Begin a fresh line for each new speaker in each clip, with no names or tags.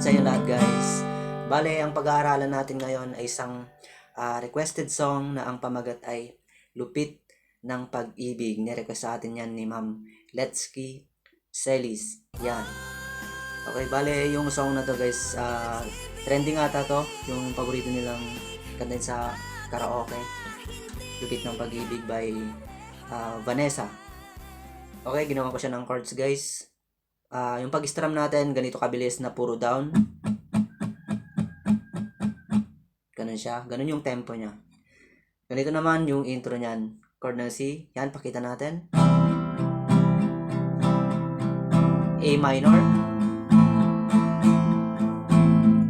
sa inyo lahat guys. Bale, ang pag-aaralan natin ngayon ay isang requested song na ang pamagat ay Lupit ng Pag-ibig. Nirequest sa atin yan ni Ma'am Letsky Celis. Yan. Okay, bale yung song na to guys, trending ata to. Yung paborito nilang kantahin sa karaoke. Lupit ng Pag-ibig by Vanessa. Okay, ginawa ko siya ng chords guys. Yung pag-strum natin, ganito kabilis na puro down. Ganun siya. Ganun yung tempo niya. Ganito naman yung intro niyan. Chord ng C. Yan, pakita natin. A minor.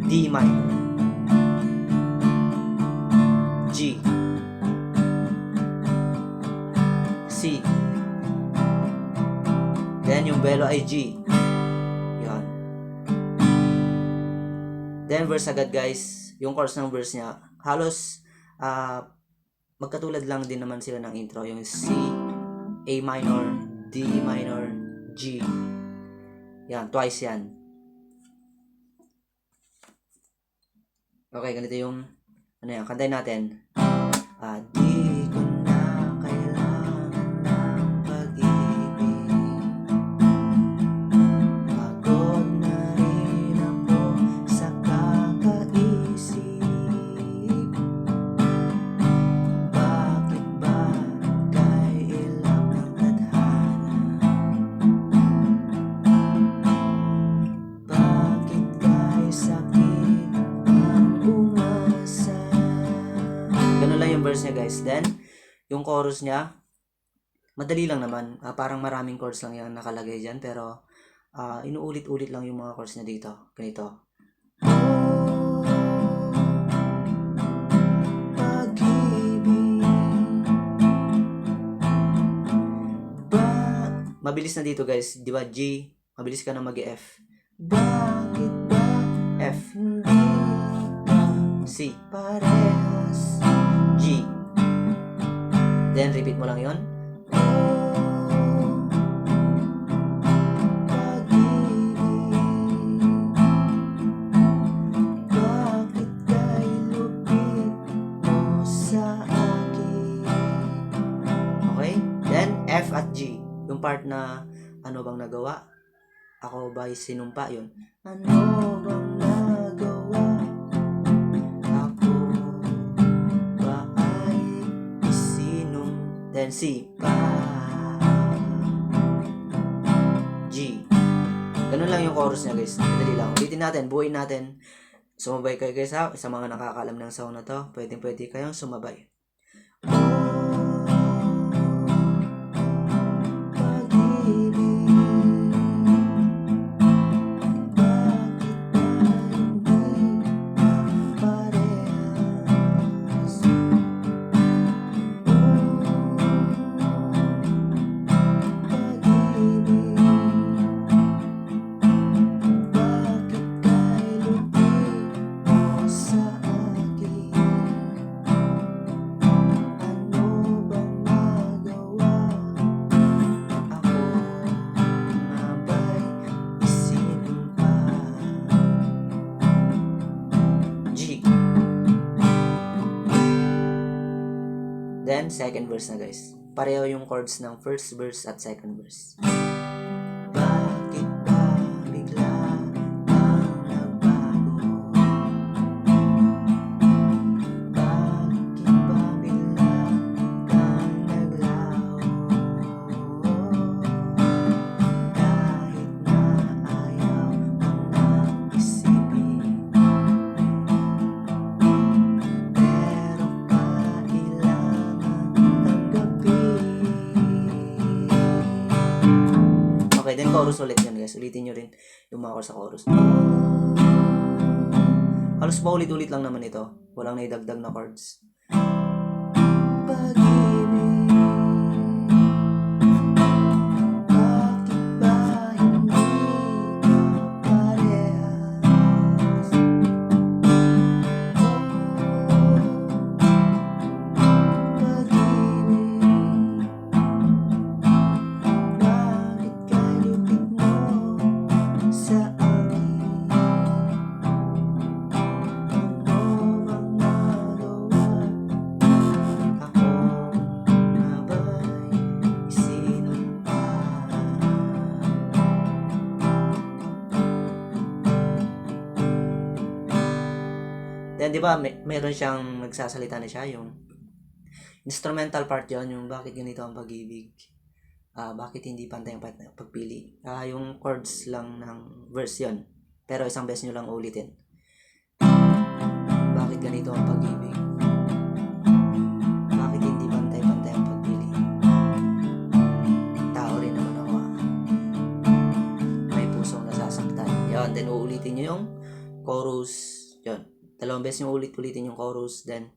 D minor. G. C. Then yung belo ay G. Yan. Then verse agad guys. Yung chorus ng verse niya, halos magkatulad lang din naman sila ng intro. Yung C, A minor, D minor, G. Yan, twice yan. Okay, ganito yung ano yan, kantayin natin. Di ko na kailangan ng pag-ibig. Pagod na rin ako sa kakaisip. Bakit ba kailangan ng tadhana? Bakit kay sakit ang umasa? Ganun lang yung verse niya guys. Then, yung chorus niya, madali lang naman. Parang maraming chords lang yung nakalagay dyan. Pero, inuulit-ulit lang yung mga chords niya dito. Ganito. Mabilis na dito guys. Di ba G, mabilis ka na mag-F. Bakit ba F? Hindi ba C? Parehas. G. Then repeat mo lang yon. Bakit kay lupit mo sa akin? Okay? Then F at G. Yung part na ano bang nagawa? Ako ba'y sinumpa? Yun. Ano bang nagawa? Ako ba ay isinumpa? Then C. Pa. G. Ganun lang yung chorus niya guys. Dali lang. Ulitin natin. Buuin natin. Sumabay kayo guys ha. Sa mga nakakalam ng song na to, pwede kayong sumabay. Then, second verse na guys. Pareho yung chords ng first verse at second verse. Bakit ba bigla ang nagbago? Bakit ba bigla kang naglaho? Kahit na ayaw ang nag-isipin, pero okay, then chorus ulit yan guys. Ulitin nyo rin yung mga chorus sa chorus. Halos paulit-ulit lang naman ito. Walang naidagdag na chords. Pag-ibig, bakit ba hindi parehas? Pag-ibig, bakit kay lupit mo sa akin? Then, di ba, meron siyang nagsasalita na siya, yung instrumental part yon, yung bakit ganito ang pag-ibig. Bakit hindi pantay ang pagpili. Yung chords lang ng verse yon. Pero isang beses nyo lang ulitin. Bakit ganito ang pag-ibig? Bakit hindi pantay-pantay ang pagpili? Tao rin naman ako. May pusong nasasaktan. Yan, then uulitin nyo yung chorus. Yun. 2 beses nyo ulitin yung chorus. Then,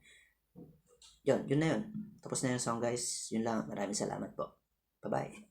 yun na yun. Tapos na yung song guys. Yun lang. Maraming salamat po. Bye-bye.